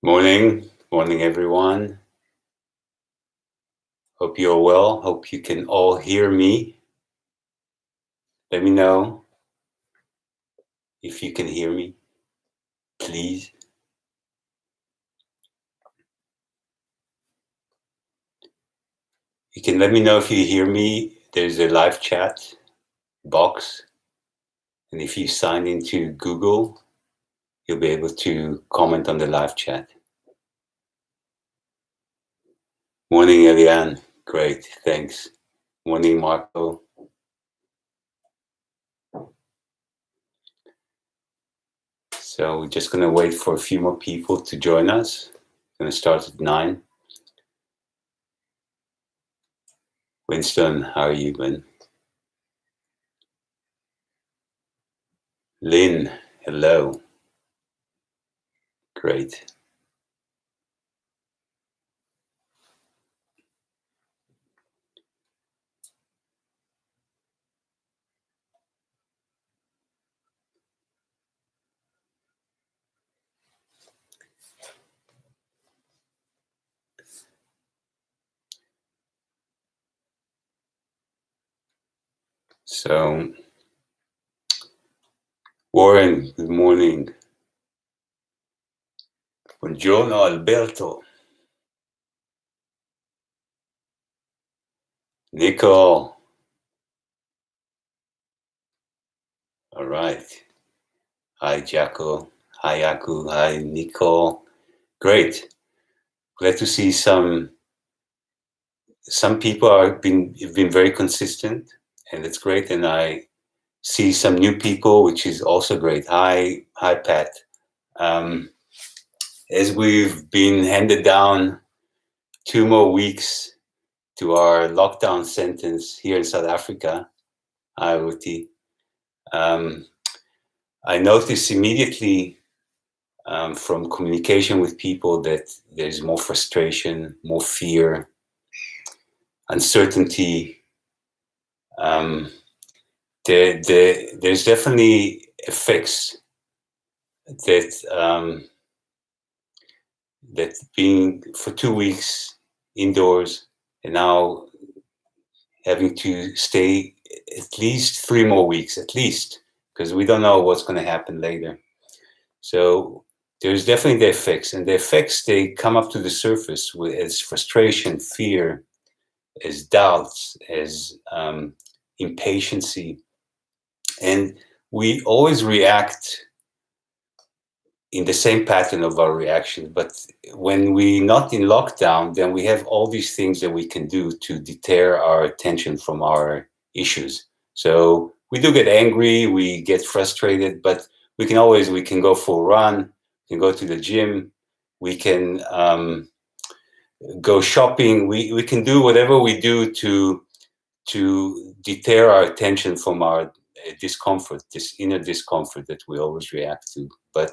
Morning everyone. Hope you're well. Hope you can all hear me. Let me know if you can hear me, please. You can let me know if you hear me. There's a live chat box, and if you sign into Google, you'll be able to comment on the live chat. Morning, Eliane. Great, thanks. Morning, Marco. So we're just going to wait for a few more people to join us. Going to start at 9. Winston, how are you, man? Lynn, hello. Great. So, Warren, good morning. Buongiorno, Alberto. Nicole. All right. Hi, Jaco. Hi, Aku. Hi, Nicole. Great. Glad to see some people have been very consistent, and it's great. And I see some new people, which is also great. Hi, Pat. As we've been handed down 2 more weeks to our lockdown sentence here in South Africa. Hi, Ruti. I noticed immediately from communication with people that there's more frustration, more fear, uncertainty. There's definitely effects that that being for 2 weeks indoors and now having to stay at least 3 more weeks, at least, because we don't know what's going to happen later. So there's definitely the effects, and the effects, they come up to the surface as frustration, fear, as doubts, as impatience, and we always react in the same pattern of our reaction. But when we're not in lockdown, then we have all these things that we can do to deter our attention from our issues. So we do get angry, we get frustrated, but we can go for a run, we can go to the gym, we can go shopping, we can do whatever we do to deter our attention from our discomfort, this inner discomfort that we always react to. But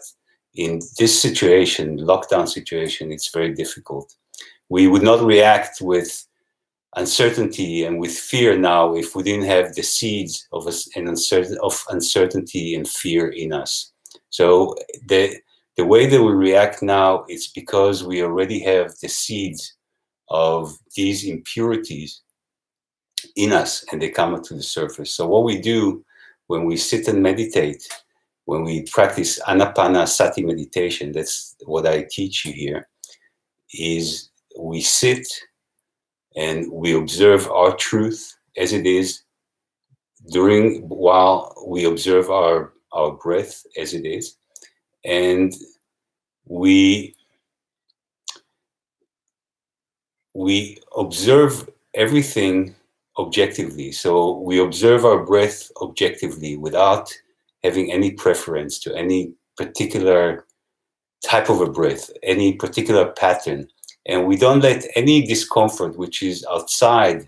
in this situation, lockdown situation, it's very difficult. We would not react with uncertainty and with fear now if we didn't have the seeds of uncertainty and fear in us. So the way that we react now is because we already have the seeds of these impurities in us, and they come up to the surface. So what we do when we sit and meditate, when we practice anapanasati meditation, that's what I teach you here, is we sit and we observe our truth as it is while we observe our breath as it is, and we observe everything objectively. So we observe our breath objectively without having any preference to any particular type of a breath, any particular pattern. And we don't let any discomfort, which is outside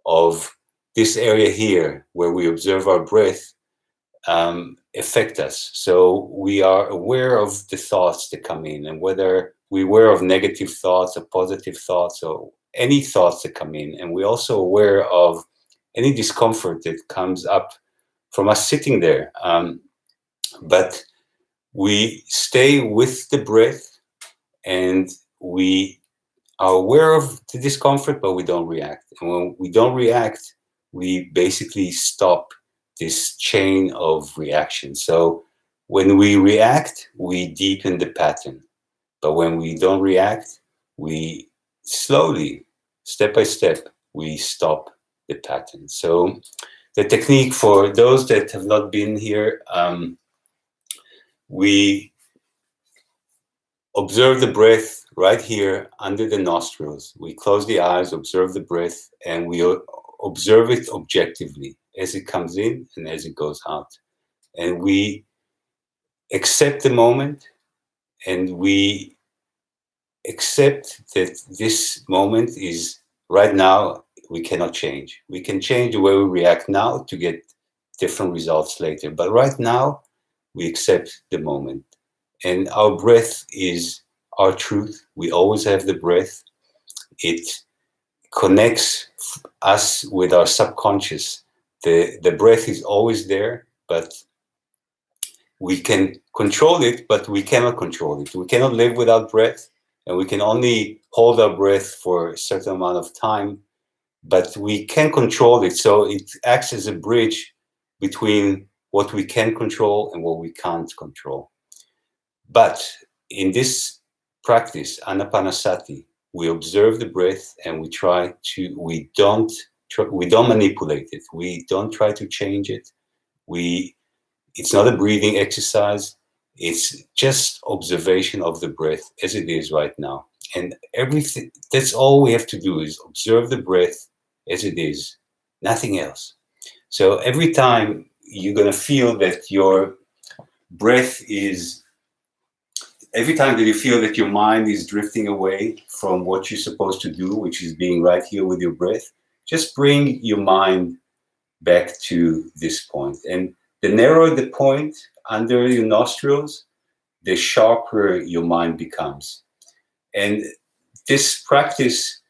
of this area here where we observe our breath, affect us. So we are aware of the thoughts that come in, and whether we're aware of negative thoughts or positive thoughts or any thoughts that come in. And we're also aware of any discomfort that comes up from us sitting there. But we stay with the breath, and we are aware of the discomfort, but we don't react. And when we don't react, we basically stop this chain of reaction. So when we react, we deepen the pattern. But when we don't react, we slowly, step by step, we stop the pattern. So the technique, for those that have not been here, we observe the breath right here under the nostrils. We close the eyes, observe the breath, and we observe it objectively as it comes in and as it goes out. And we accept the moment, and we accept that this moment is right now. We cannot change. We can change the way we react now to get different results later. But right now, we accept the moment. And our breath is our truth. We always have the breath. It connects us with our subconscious. The breath is always there, but we can control it, but we cannot control it. We cannot live without breath, and we can only hold our breath for a certain amount of time, but we can control it. So it acts as a bridge between what we can control and what we can't control. But in this practice, anapanasati, we observe the breath and we don't manipulate it. We don't try to change it. It's not a breathing exercise. It's just observation of the breath as it is right now. And everything, that's all we have to do, is observe the breath as it is, nothing else. So every time you're going to feel that your breath is every time that you feel that your mind is drifting away from what you're supposed to do, which is being right here with your breath, just bring your mind back to this point. And the narrower the point under your nostrils, the sharper your mind becomes. And this practice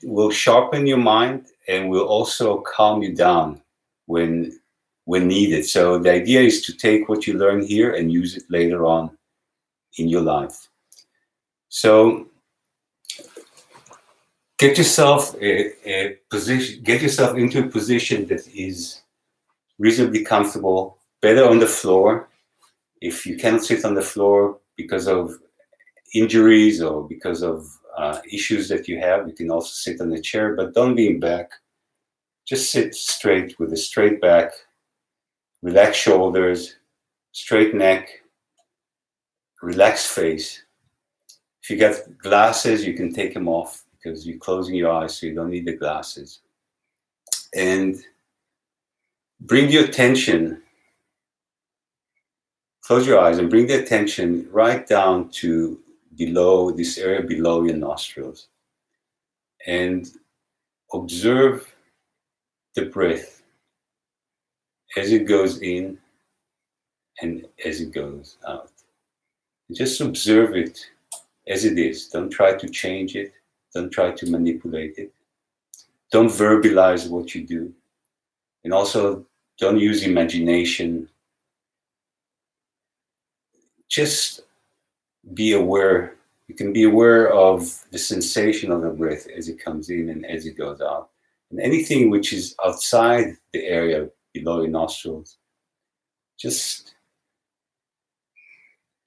will sharpen your mind and will also calm you down when needed. So the idea is to take what you learn here and use it later on in your life. So get yourself get yourself into a position that is reasonably comfortable, better on the floor. If you cannot sit on the floor because of injuries or because of issues that you have, you can also sit on a chair, but don't lean back. Just sit straight with a straight back, relaxed shoulders, straight neck, relaxed face. If you got glasses, you can take them off because you're closing your eyes, so you don't need the glasses. And bring your attention, close your eyes and bring the attention right down to below this area, below your nostrils. And observe the breath as it goes in and as it goes out. And just observe it as it is. Don't try to change it. Don't try to manipulate it. Don't verbalize what you do. And also, don't use imagination. Just be aware. You can be aware of the sensation of the breath as it comes in and as it goes out. And anything which is outside the area below your nostrils, just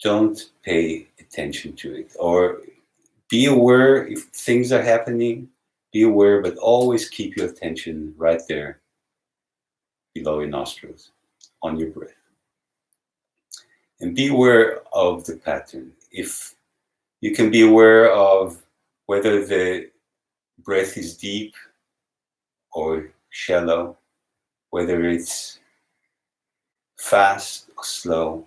don't pay attention to it. Or be aware if things are happening, be aware, but always keep your attention right there below your nostrils, on your breath. And be aware of the pattern. If you can be aware of whether the breath is deep or shallow, whether it's fast or slow,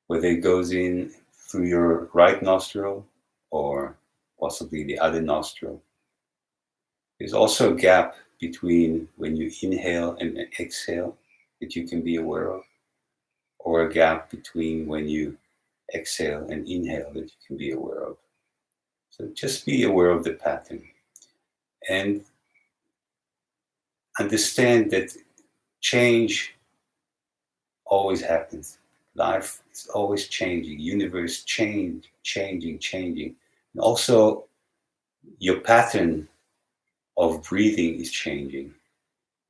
whether it goes in through your right nostril or possibly the other nostril. There's also a gap between when you inhale and exhale that you can be aware of, or a gap between when you exhale and inhale that you can be aware of. So just be aware of the pattern and understand that change always happens. Life It's always changing. Universe changing. And also, your pattern of breathing is changing,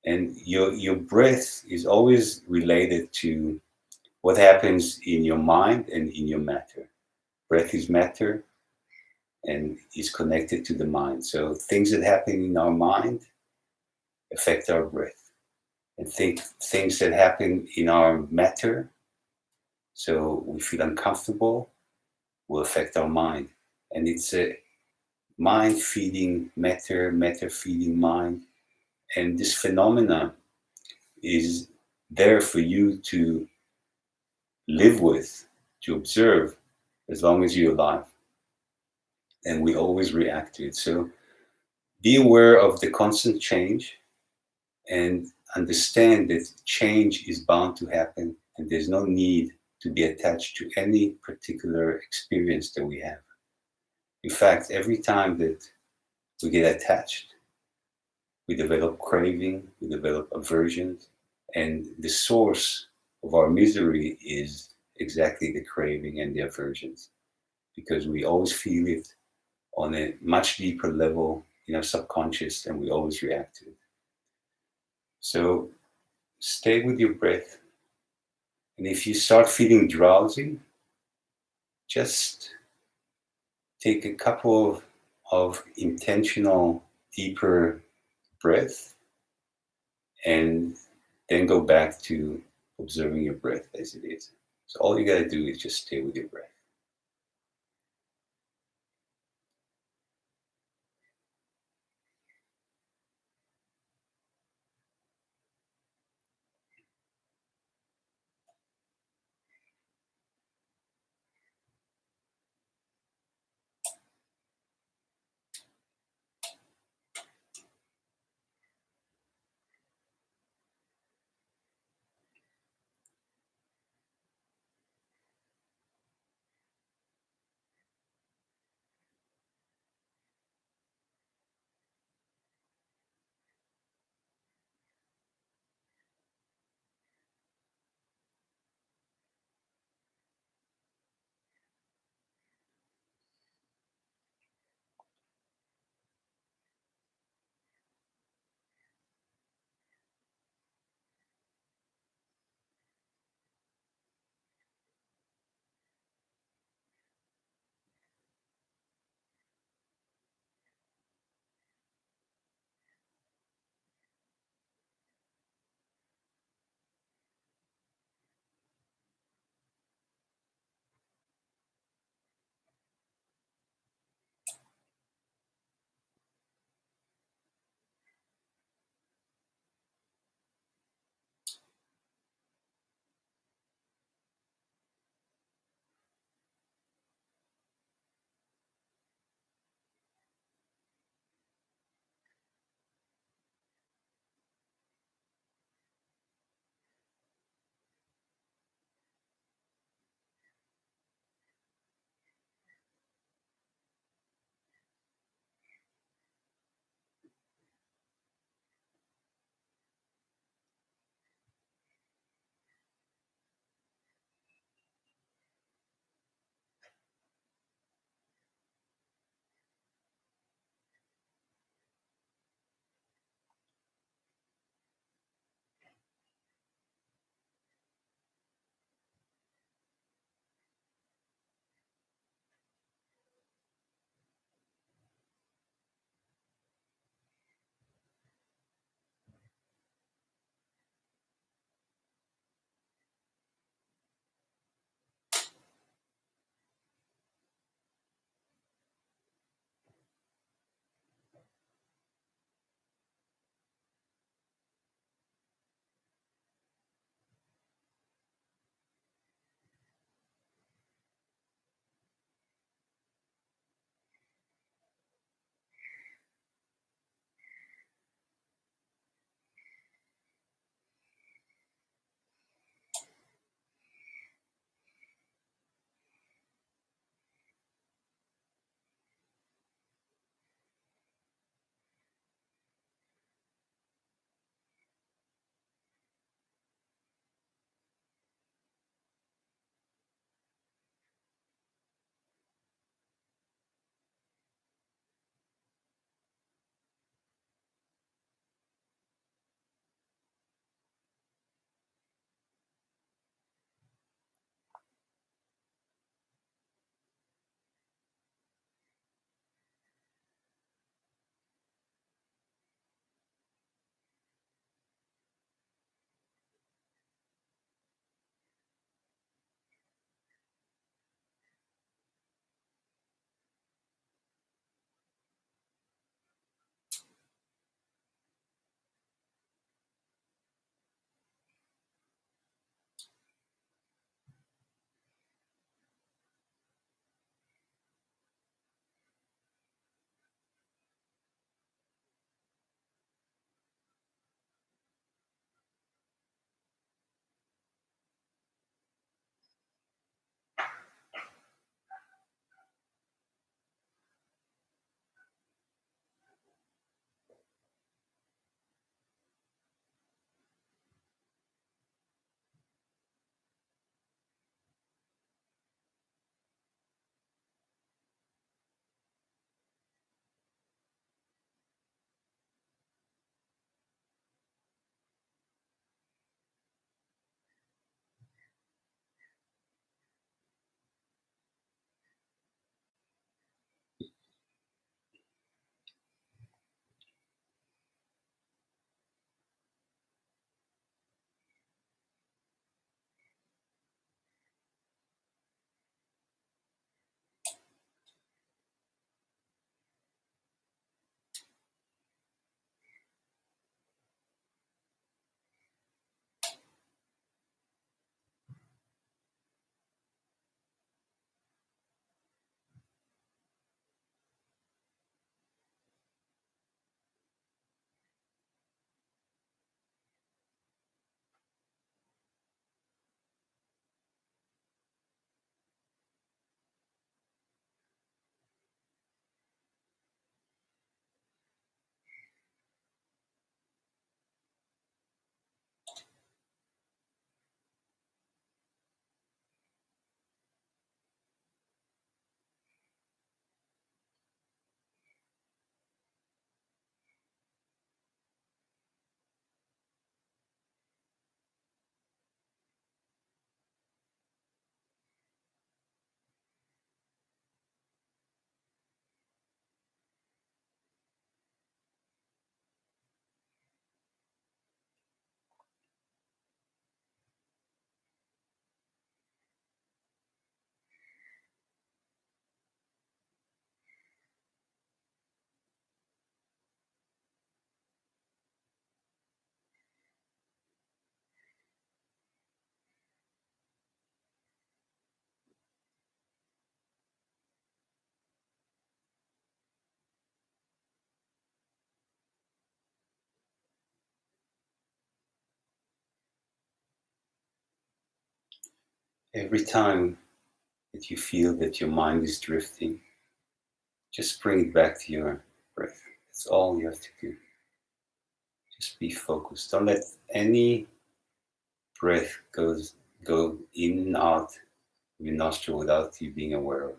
and your breath is always related to what happens in your mind and in your matter. Breath is matter and is connected to the mind. So things that happen in our mind affect our breath, and things that happen in our matter, so we feel uncomfortable, will affect our mind. And it's a mind feeding matter, matter feeding mind. And this phenomena is there for you to live with, to observe, as long as you're alive. And we always react to it. So be aware of the constant change and understand that change is bound to happen, and there's no need to be attached to any particular experience that we have. In fact, every time that we get attached, we develop craving, we develop aversions, and the source of our misery is exactly the craving and the aversions, because we always feel it on a much deeper level in our subconscious, and we always react to it. So stay with your breath. And if you start feeling drowsy, just take a couple of intentional, deeper breaths, and then go back to observing your breath as it is. So all you got to do is just stay with your breath. Every time that you feel that your mind is drifting, just bring it back to your breath. That's all you have to do. Just be focused. Don't let any breath go in and out of your nostril without you being aware of it.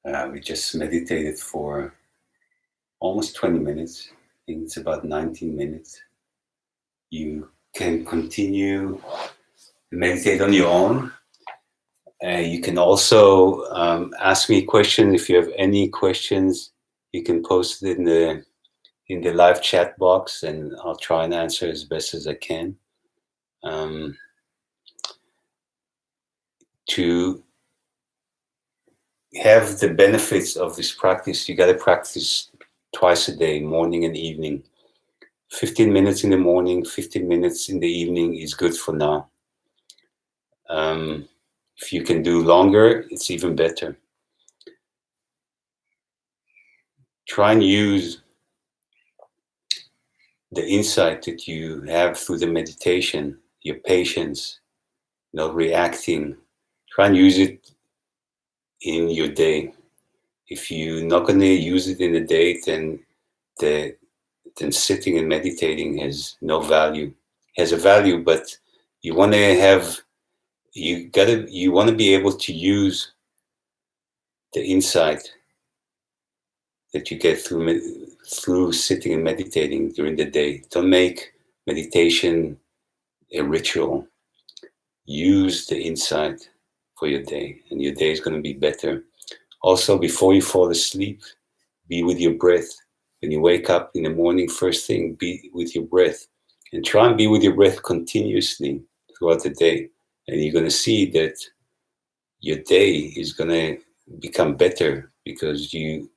We just meditated for almost 20 minutes. I think it's about 19 minutes. You can continue to meditate on your own. You can also ask me questions. If you have any questions, you can post it in the live chat box, and I'll try and answer as best as I can. To have the benefits of this practice, you got to practice twice a day, morning and evening. 15 minutes in the morning, 15 minutes in the evening is good for now. If you can do longer, it's even better. Try and use the insight that you have through the meditation, your patience, not reacting. Try and use it in your day. If you're not going to use it in the day, then sitting and meditating has no value. It has a value, but you want to have, you want to be able to use the insight that you get through sitting and meditating during the day. Don't make meditation a ritual. Use the insight for your day, and your day is going to be better. Also, before you fall asleep, be with your breath. When you wake up in the morning, first thing, be with your breath. And try and be with your breath continuously throughout the day. And you're going to see that your day is going to become better because you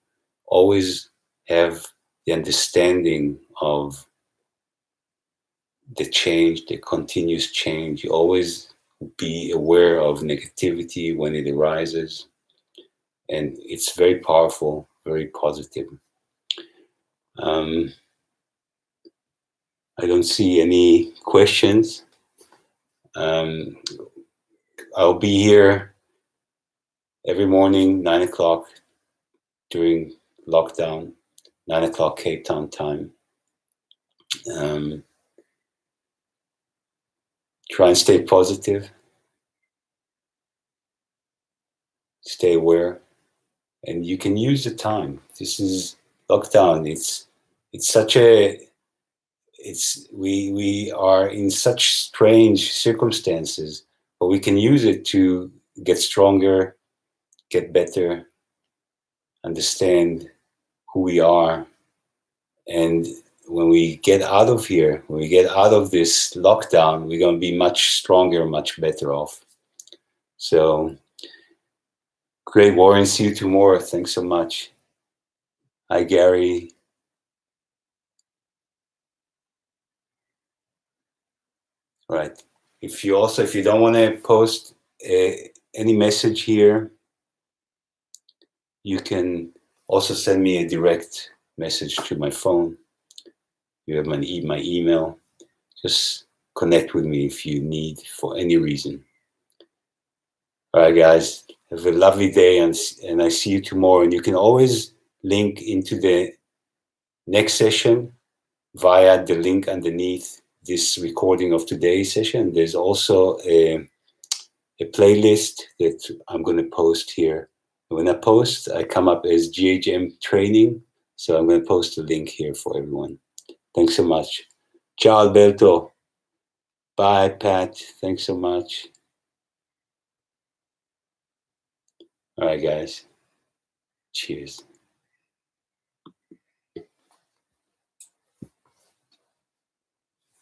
always have the understanding of the change, the continuous change. You always be aware of negativity when it arises. And it's very powerful, very positive. I don't see any questions. I'll be here every morning, 9 o'clock during lockdown, 9 o'clock Cape Town time. Try and stay positive, stay aware, and you can use the time. This is lockdown. We are in such strange circumstances, but we can use it to get stronger, get better, understand who we are. And when we get out of here, when we get out of this lockdown, we're going to be much stronger, much better off. So, great, Warren. See you tomorrow. Thanks so much. Hi, Gary. All right. If you don't want to post any message here, you can also send me a direct message to my phone. You have my email. Just connect with me if you need for any reason. All right, guys. Have a lovely day, and I see you tomorrow. And you can always link into the next session via the link underneath this recording of today's session. There's also a playlist that I'm going to post here. And when I post, I come up as GHM training. So I'm going to post a link here for everyone. Thanks so much. Ciao, Alberto. Bye, Pat. Thanks so much. All right, guys. Cheers.